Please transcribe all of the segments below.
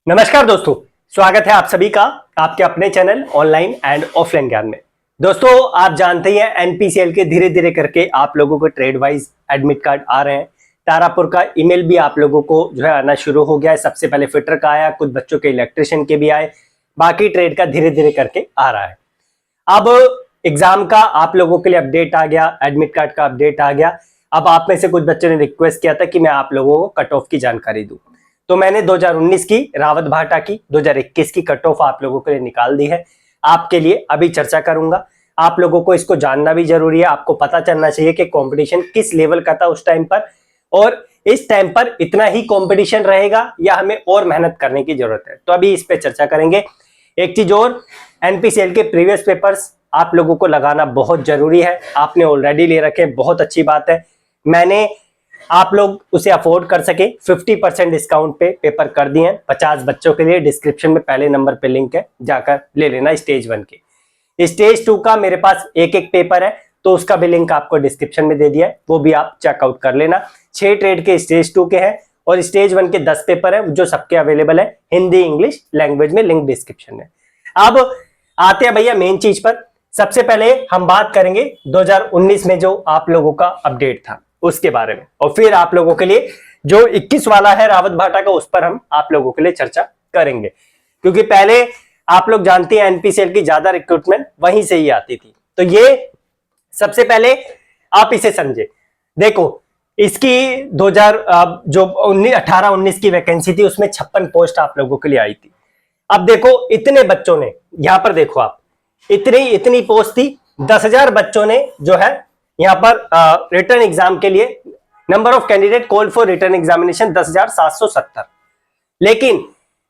नमस्कार दोस्तों, स्वागत है आप सभी का आपके अपने चैनल ऑनलाइन एंड ऑफलाइन ज्ञान में। दोस्तों, आप जानते ही हैं एनपीसीएल के धीरे धीरे करके आप लोगों को ट्रेड वाइज एडमिट कार्ड आ रहे हैं। तारापुर का ईमेल भी आप लोगों को जो है आना शुरू हो गया है। सबसे पहले फिटर का आया, कुछ बच्चों के इलेक्ट्रिशियन के भी आए, बाकी ट्रेड का धीरे धीरे करके आ रहा है। अब एग्जाम का आप लोगों के लिए अपडेट आ गया, एडमिट कार्ड का अपडेट आ गया। अब आप में से कुछ बच्चों ने रिक्वेस्ट किया था कि मैं आप लोगों को कट ऑफ की जानकारी दूं, तो मैंने 2019 की रावत भाटा की 2021 की कट ऑफ आप लोगों के लिए निकाल दी है। आपके लिए अभी चर्चा करूंगा। आप लोगों को इसको जानना भी जरूरी है, आपको पता चलना चाहिए कि कंपटीशन किस लेवल का था उस टाइम पर, और इस टाइम पर इतना ही कंपटीशन रहेगा या हमें और मेहनत करने की जरूरत है। तो अभी इस पे चर्चा करेंगे। एक चीज और, एनपीसीएल के प्रीवियस पेपर्स आप लोगों को लगाना बहुत जरूरी है। आपने ऑलरेडी ले रखे, बहुत अच्छी बात है। मैंने आप लोग उसे अफोर्ड कर सके 50% डिस्काउंट पे पेपर कर दिए हैं 50 बच्चों के लिए। डिस्क्रिप्शन में पहले नंबर पे लिंक है, जाकर ले लेना स्टेज 1 के। स्टेज 2 का मेरे पास एक एक पेपर है, तो उसका भी लिंक आपको डिस्क्रिप्शन में दे दिया है, वो भी आप चेकआउट कर लेना। 6 ट्रेड के स्टेज 2 के हैं और स्टेज 1 के 10 पेपर है जो सबके अवेलेबल है हिंदी इंग्लिश लैंग्वेज में, लिंक डिस्क्रिप्शन में। अब आते हैं भैया मेन चीज पर। सबसे पहले हम बात करेंगे 2019 में जो आप लोगों का अपडेट था उसके बारे में, और फिर आप लोगों के लिए जो 21 वाला है रावत भाटा का, उस पर हम आप लोगों के लिए चर्चा करेंगे। क्योंकि पहले आप लोग जानते हैं एनपीसीएल की ज्यादा रिक्रूटमेंट वहीं से ही आती थी। तो ये सबसे पहले आप इसे समझे। देखो, इसकी 18-19 की वैकेंसी थी, उसमें 56 पोस्ट आप लोगों के लिए आई थी। अब देखो, इतने बच्चों ने, यहां पर देखो आप, इतनी पोस्ट थी। 10,000 बच्चों ने जो है यहां पर रिटर्न एग्जाम के लिए, number of candidate call for return examination 10,770, लेकिन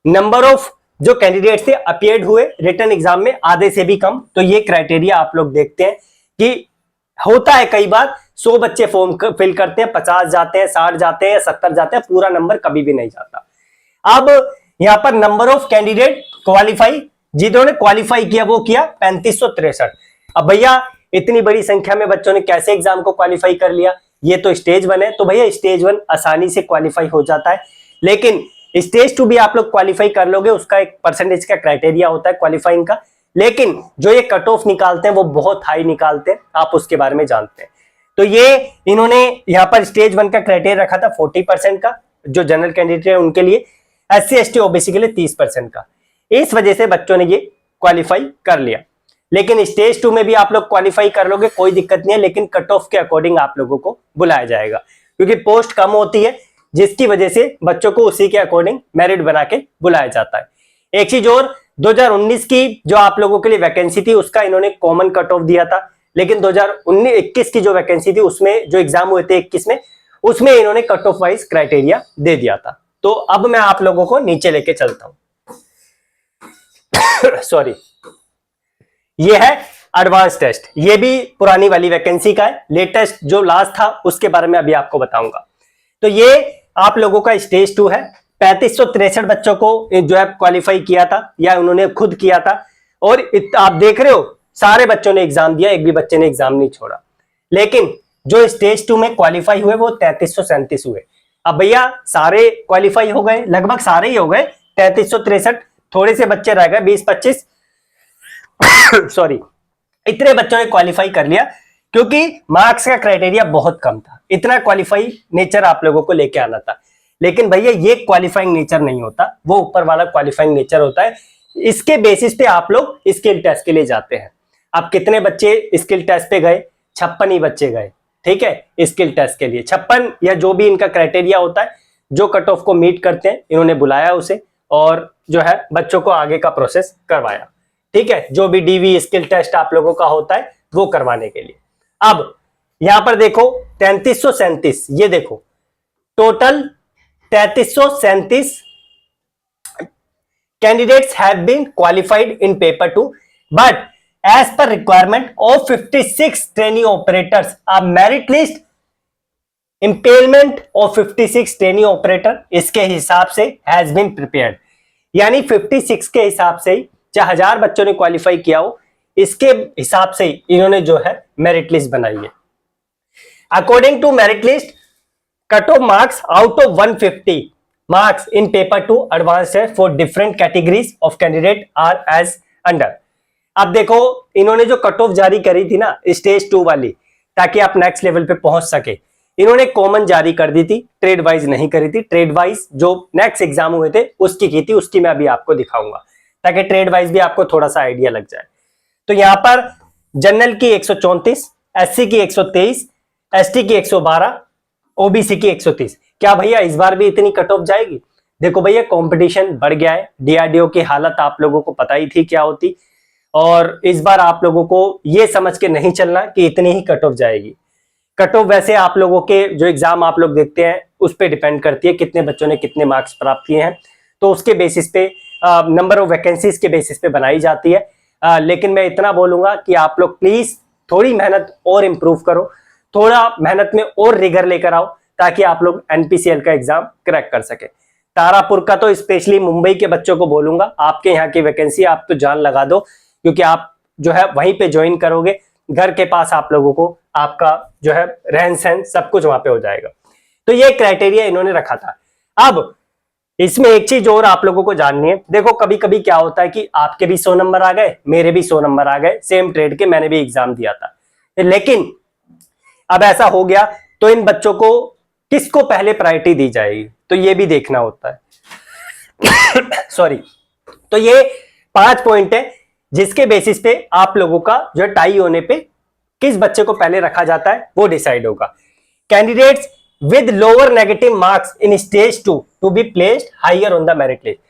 नंबर ऑफ जो कैंडिडेट थे अपीयर्ड हुए रिटर्न एग्जाम में आधे से भी कम। तो ये क्राइटेरिया आप लोग देखते हैं कि होता है कई बार 100 बच्चे फॉर्म फिल करते हैं, 50 जाते हैं, 60 जाते हैं, 70 जाते हैं, पूरा नंबर कभी भी नहीं जाता। अब यहां पर नंबर ऑफ कैंडिडेट क्वालिफाई, जिन्होंने क्वालिफाई किया वो किया 3563। अब भैया इतनी बड़ी संख्या में बच्चों ने कैसे एग्जाम को क्वालिफाई कर लिया? ये तो स्टेज 1 है, तो भैया स्टेज 1 आसानी से क्वालिफाई हो जाता है, लेकिन स्टेज 2 भी आप लोग क्वालिफाई कर लोगे। उसका एक परसेंटेज का क्राइटेरिया होता है क्वालिफाइंग का, लेकिन जो ये कट ऑफ निकालते हैं वो बहुत हाई निकालते हैं, आप उसके बारे में जानते हैं। तो ये इन्होंने यहाँ पर स्टेज 1 का क्राइटेरिया रखा था 40% का, जो जनरल कैंडिडेट है उनके लिए, SC ST OBC के लिए 30% का। इस वजह से बच्चों ने ये क्वालिफाई कर लिया। लेकिन स्टेज 2 में भी आप लोग क्वालिफाई कर लोगे, कोई दिक्कत नहीं है, लेकिन कट ऑफ के अकॉर्डिंग आप लोगों को बुलाया जाएगा, क्योंकि पोस्ट कम होती है, जिसकी वजह से बच्चों को उसी के अकॉर्डिंग मेरिट बना के बुलाया जाता है। एक चीज और, 2019 की जो आप लोगों के लिए वैकेंसी थी उसका इन्होंने कॉमन कट ऑफ दिया था, लेकिन 2021 की जो वैकेंसी थी उसमें जो एग्जाम हुए थे 21 में, उसमें इन्होंने कट ऑफ वाइज क्राइटेरिया दे दिया था। तो अब मैं आप लोगों को नीचे लेके चलता हूं। सॉरी, ये है एडवांस टेस्ट, ये भी पुरानी वाली वैकेंसी का है। लेटेस्ट जो लास्ट था उसके बारे में अभी आपको बताऊंगा। तो ये आप लोगों का स्टेज 2 है। 3563 बच्चों को जो है क्वालिफाई किया था, या उन्होंने खुद किया था, और आप देख रहे हो सारे बच्चों ने एग्जाम दिया, एक भी बच्चे ने एग्जाम नहीं छोड़ा। लेकिन जो स्टेज 2 में क्वालिफाई हुए वो 3337 हुए। अब भैया सारे क्वालिफाई हो गए, लगभग सारे ही हो गए 3363, थोड़े से बच्चे रह गए 20-25 सॉरी, इतने बच्चों ने क्वालिफाई कर लिया, क्योंकि मार्क्स का क्राइटेरिया बहुत कम था। इतना क्वालिफाई नेचर आप लोगों को लेके आना था। लेकिन भैया ये क्वालिफाइंग नेचर नहीं होता, वो ऊपर वाला क्वालिफाइंग नेचर होता है। इसके बेसिस पे आप लोग स्किल टेस्ट के लिए जाते हैं। अब कितने बच्चे स्किल टेस्ट पे गए? 56 ही बच्चे गए, ठीक है, स्किल टेस्ट के लिए 56, या जो भी इनका क्राइटेरिया होता है, जो कट ऑफ को मीट करते हैं, इन्होंने बुलाया उसे, और जो है बच्चों को आगे का प्रोसेस करवाया, ठीक है, जो भी डीवी स्किल टेस्ट आप लोगों का होता है वो करवाने के लिए। अब यहां पर देखो 3337, ये देखो total 3337 candidates have been qualified in paper 2, but as per requirement of 56 trainee operators a merit list empanelment of 56 trainee operator, इसके हिसाब से हैज बीन प्रिपेयर्ड। यानी 56 के हिसाब से ही, चाहे 1000 बच्चों ने क्वालिफाई किया हो, इसके हिसाब से इन्होंने जो है मेरिट लिस्ट बनाई है। According to merit list, cut off marks out of 150 marks in paper 2 advanced test for different categories of candidate are as under। अब देखो इन्होंने जो कट ऑफ जारी करी थी ना स्टेज 2 वाली, ताकि आप नेक्स्ट लेवल पे पहुंच सके, इन्होंने कॉमन जारी कर दी थी, ट्रेड वाइज नहीं करी थी। ट्रेड वाइज जो नेक्स्ट एग्जाम हुए थे उसकी की थी, उसकी मैं अभी आपको दिखाऊंगा ताकि ट्रेड वाइज भी आपको थोड़ा सा आइडिया लग जाए। तो यहां पर जनरल की 134, एससी की 123, एसटी की 112, ओबीसी की 130। क्या भैया इस बार भी इतनी कट ऑफ जाएगी? देखो भैया कंपटीशन बढ़ गया है, डीआरडीओ की हालत आप लोगों को पता ही थी क्या होती, और इस बार आप लोगों को ये समझ के नहीं चलना कि इतनी ही कट ऑफ जाएगी। कट ऑफ वैसे आप लोगों के जो एग्जाम आप लोग देखते हैं उस पर डिपेंड करती है, कितने बच्चों ने कितने मार्क्स प्राप्त किए हैं, तो उसके बेसिस पे नंबर ऑफ वैकेंसीज के बेसिस पे बनाई जाती है। लेकिन मैं इतना बोलूंगा कि आप लोग प्लीज थोड़ी मेहनत और इंप्रूव करो, थोड़ा मेहनत में और रिगर लेकर आओ, ताकि आप लोग एनपीसीएल का एग्जाम क्रैक कर सके। तारापुर का तो स्पेशली मुंबई के बच्चों को बोलूंगा, आपके यहाँ की वैकेंसी आप तो जान लगा दो, क्योंकि आप जो है वहीं पे ज्वाइन करोगे, घर के पास आप लोगों को आपका जो है रहन सहन सब कुछ वहां पे हो जाएगा। तो ये क्राइटेरिया इन्होंने रखा था। अब इसमें एक चीज और आप लोगों को जाननी है। देखो कभी कभी क्या होता है कि आपके भी 100 नंबर आ गए, मेरे भी 100 नंबर आ गए, सेम ट्रेड के, मैंने भी एग्जाम दिया था, लेकिन अब ऐसा हो गया तो इन बच्चों को किसको पहले प्रायोरिटी दी जाएगी, तो ये भी देखना होता है। सॉरी। तो ये 5 पॉइंट है जिसके बेसिस पे आप लोगों का जो टाई होने पे किस बच्चे को पहले रखा जाता है वो डिसाइड होगा। Candidates with lower negative marks in stage 2 to be placed higher on the merit list.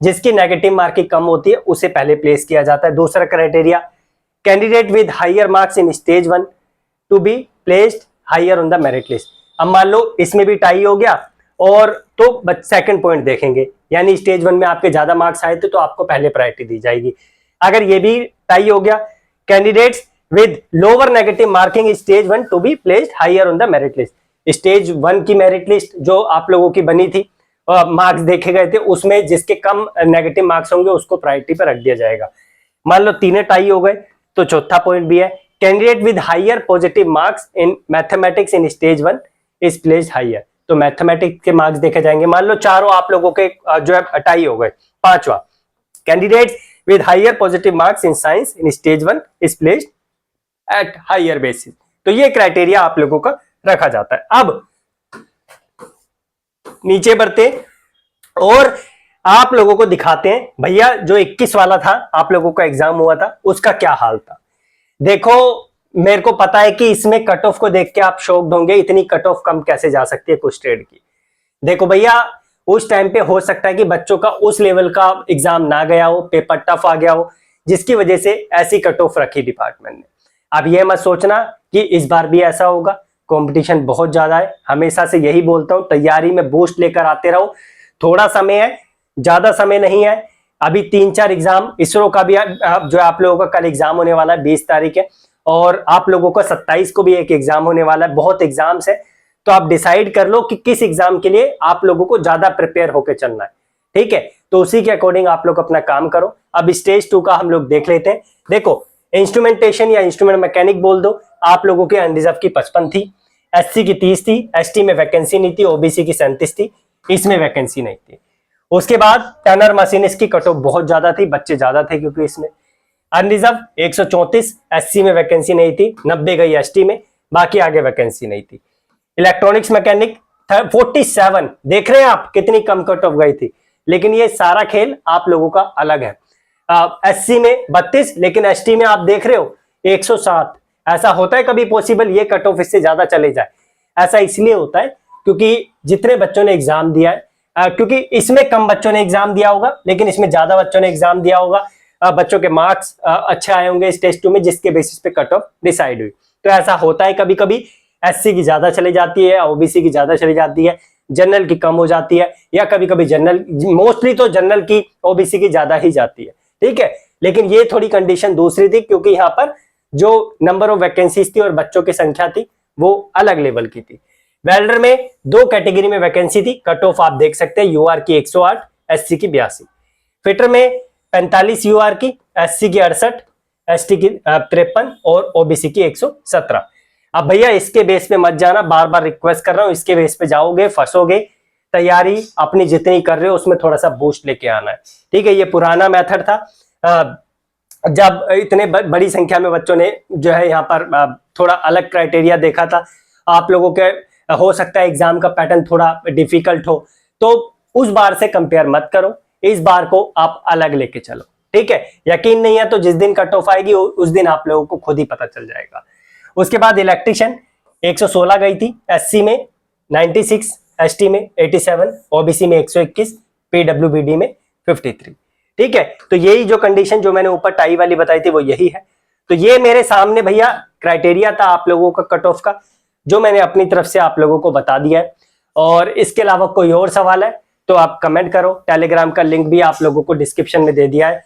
जिसकी नेगेटिव मार्किंग कम होती है उसे पहले प्लेस किया जाता है। दूसरा criteria, candidate with higher marks in stage 1 to be placed higher on the merit list. अब मान लो इसमें भी टाई हो गया और तो सेकंड पॉइंट देखेंगे, यानी स्टेज 1 में आपके ज्यादा मार्क्स आए थे तो आपको पहले प्रायोरिटी दी जाएगी। अगर ये भी टाई हो गया, candidates with lower negative marking stage 1 to be placed higher on the merit list. Stage 1 की मेरिट लिस्ट जो आप लोगों की बनी थी, मार्क्स देखे गए थे, उसमें जिसके कम नेगेटिव मार्क्स होंगे उसको प्रायोरिटी पर रख दिया जाएगा। मान लो तीनों टाई हो गए तो चौथा पॉइंट भी है, candidate with higher positive marks in mathematics in stage 1 is placed higher. तो मैथमेटिक्स के मार्क्स देखे जाएंगे। मान लो चारों आप लोगों के जो है टाई हो गए। पांचवा, candidates with higher positive marks in science in stage 1 is placed at higher basis। तो ये क्राइटेरिया आप लोगों का रखा जाता है। अब नीचे बढ़ते और आप लोगों को दिखाते हैं भैया जो 21 वाला था आप लोगों का एग्जाम हुआ था उसका क्या हाल था। देखो मेरे को पता है कि इसमें कट ऑफ को देख के आप शॉक्ड होंगे, इतनी कट ऑफ कम कैसे जा सकती है कुछ ट्रेड की। देखो भैया उस टाइम पे हो सकता है कि बच्चों का उस लेवल का एग्जाम ना गया हो, पेपर टफ आ गया हो, जिसकी वजह से ऐसी कट ऑफ रखी डिपार्टमेंट ने। अब ये मत सोचना कि इस बार भी ऐसा होगा, कंपटीशन बहुत ज्यादा है। हमेशा से यही बोलता हूं, तैयारी में बूस्ट लेकर आते रहो। थोड़ा समय है, ज्यादा समय नहीं है। अभी 3-4 एग्जाम, इसरो का भी जो आप लोगों का कल एग्जाम होने वाला है 20 तारीख है, और आप लोगों का 27 को भी एक एग्जाम होने वाला है। बहुत एग्जाम्स है, तो आप डिसाइड कर लो कि किस एग्जाम के लिए आप लोगों को ज्यादा प्रिपेयर होकर चलना है। ठीक है, तो उसी के अकॉर्डिंग आप लोग अपना काम करो। अब स्टेज 2 का हम लोग देख लेते हैं। देखो इंस्ट्रूमेंटेशन या इंस्ट्रूमेंट मैकेनिक बोल दो, आप लोगों के अनरिजर्व की 55 थी, एससी की 30 थी, एसटी में वैकेंसी नहीं थी, ओबीसी की 37 थी, इसमें वैकेंसी नहीं थी। उसके बाद टर्नर मशीनिस्ट की कट ऑफ बहुत ज्यादा थी, बच्चे ज्यादा थे क्योंकि इसमें अनरिजर्व 134, एससी में वैकेंसी नहीं थी, 90 गई एसटी में, बाकी आगे वैकेंसी नहीं थी। इलेक्ट्रॉनिक्स मैकेनिक 47, देख रहे हैं आप कितनी कम कट ऑफ गई थी। लेकिन ये सारा खेल आप लोगों का अलग है। एससी में 32, लेकिन एसटी में आप देख रहे हो 107। ऐसा होता है कभी पॉसिबल ये कट ऑफ इससे ज्यादा चले जाए? ऐसा इसलिए होता है क्योंकि जितने बच्चों ने एग्जाम दिया है, क्योंकि इसमें कम बच्चों ने एग्जाम दिया होगा लेकिन इसमें ज्यादा बच्चों ने एग्जाम दिया होगा, बच्चों के मार्क्स अच्छे आए होंगे इस टेस्ट 2 में, जिसके बेसिस पे कट ऑफ डिसाइड हुई। तो ऐसा होता है कभी कभी, एससी की ज्यादा चली जाती है, ओबीसी की ज्यादा चली जाती है, जनरल की कम हो जाती है, या कभी कभी जनरल, मोस्टली तो जनरल की ओबीसी की ज्यादा ही जाती है। ठीक है, लेकिन ये थोड़ी कंडीशन दूसरी थी क्योंकि यहाँ पर जो नंबर ऑफ वैकेंसीज थी और बच्चों की संख्या थी वो अलग लेवल की थी। वेल्डर में 2 कैटेगरी में वैकेंसी थी, कट ऑफ आप देख सकते हैं, यूआर की 108, एससी की 82। फिटर में 45 यूआर की, एससी की 68, एसटी की 53 और ओबीसी की 117। अब भैया इसके बेस पे मत जाना, बार बार रिक्वेस्ट कर रहा हूं, इसके बेस पे जाओगे फंसोगे, तैयारी अपनी जितनी कर रहे हो उसमें थोड़ा सा बूस्ट लेके आना है। ठीक है, ये पुराना मेथड था। जब इतने बड़ी संख्या में बच्चों ने जो है यहाँ पर थोड़ा अलग क्राइटेरिया देखा था, आप लोगों के हो सकता है एग्जाम का पैटर्न थोड़ा डिफिकल्ट हो, तो उस बार से कंपेयर मत करो, इस बार को आप अलग लेके चलो। ठीक है, यकीन नहीं है तो जिस दिन कट ऑफ आएगी उस दिन आप लोगों को खुद ही पता चल जाएगा। उसके बाद इलेक्ट्रिशियन 116 गई थी, एससी में 96, एसटी में 87, ओबीसी में 121, पीडब्ल्यूबीडी में 53। ठीक है, तो यही जो कंडीशन जो मैंने ऊपर टाई वाली बताई थी वो यही है। तो ये मेरे सामने भैया क्राइटेरिया था आप लोगों का कट ऑफ का, जो मैंने अपनी तरफ से आप लोगों को बता दिया है। और इसके अलावा कोई और सवाल है तो आप कमेंट करो। टेलीग्राम का लिंक भी आप लोगों को डिस्क्रिप्शन में दे दिया है।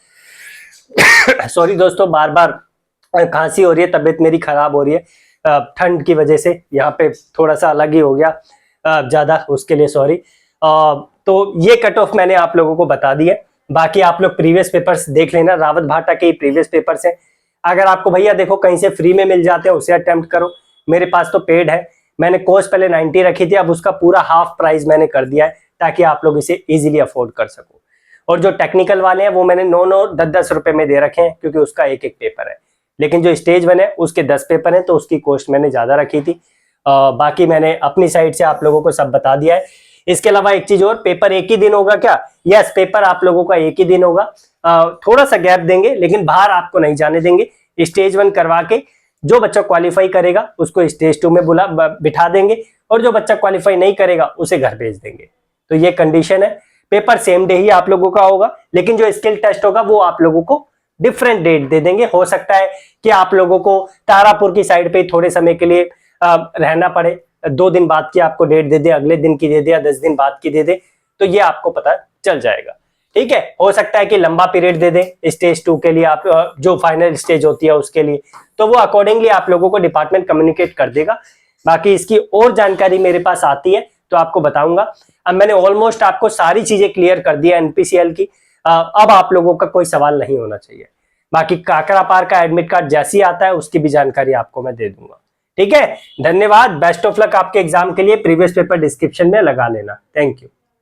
सॉरी दोस्तों, बार बार खांसी हो रही है, तबीयत मेरी खराब हो रही है ठंड की वजह से, यहाँ पे थोड़ा सा अलग ही हो गया ज्यादा, उसके लिए सॉरी। तो ये कट ऑफ मैंने आप लोगों को बता दिया। बाकी आप लोग प्रीवियस पेपर्स देख लेना, रावत भाटा के प्रीवियस पेपर्स हैं। अगर आपको भैया देखो कहीं से फ्री में मिल जाते हैं उसे अटेम्प्ट करो, मेरे पास तो पेड है। मैंने कोर्स पहले 90 रखी थी, अब उसका पूरा हाफ प्राइस मैंने कर दिया है ताकि आप लोग इसे इजीली अफोर्ड कर सको। और जो टेक्निकल वाले हैं वो मैंने 9-9, 10-10 रुपए में दे रखे हैं क्योंकि उसका एक एक पेपर है। लेकिन जो स्टेज 1 है उसके 10 पेपर हैं तो उसकी कॉस्ट मैंने ज्यादा रखी थी। बाकी मैंने अपनी साइड से आप लोगों को सब बता दिया है। इसके अलावा एक चीज और, पेपर एक ही दिन होगा क्या? यस, पेपर आप लोगों का एक ही दिन होगा। थोड़ा सा गैप देंगे लेकिन बाहर आपको नहीं जाने देंगे। स्टेज 1 करवा के जो बच्चा क्वालिफाई करेगा उसको स्टेज 2 में बिठा देंगे, और जो बच्चा क्वालिफाई नहीं करेगा उसे घर भेज देंगे। तो ये कंडीशन है। पेपर सेम डे ही आप लोगों का होगा, लेकिन जो स्किल टेस्ट होगा वो आप लोगों को डिफरेंट डेट दे देंगे। हो सकता है कि आप लोगों को तारापुर की साइड पे थोड़े समय के लिए रहना पड़े, 2 दिन बाद की आपको डेट दे दे, अगले दिन की दे दे, या 10 दिन बाद की दे दे, तो ये आपको पता चल जाएगा। ठीक है, हो सकता है कि लंबा पीरियड दे दे स्टेज 2 के लिए, आप जो फाइनल स्टेज होती है उसके लिए, तो वो अकॉर्डिंगली आप लोगों को डिपार्टमेंट कम्युनिकेट कर देगा। बाकी इसकी और जानकारी मेरे पास आती है तो आपको बताऊंगा। अब मैंने ऑलमोस्ट आपको सारी चीजें क्लियर कर दिया एनपीसीएल की। अब आप लोगों का कोई सवाल नहीं होना चाहिए। बाकी काकरा पार का एडमिट कार्ड जैसे ही आता है उसकी भी जानकारी आपको मैं दे दूंगा। ठीक है, धन्यवाद, बेस्ट ऑफ लक आपके एग्जाम के लिए। प्रीवियस पेपर डिस्क्रिप्शन में लगा लेना। Thank you.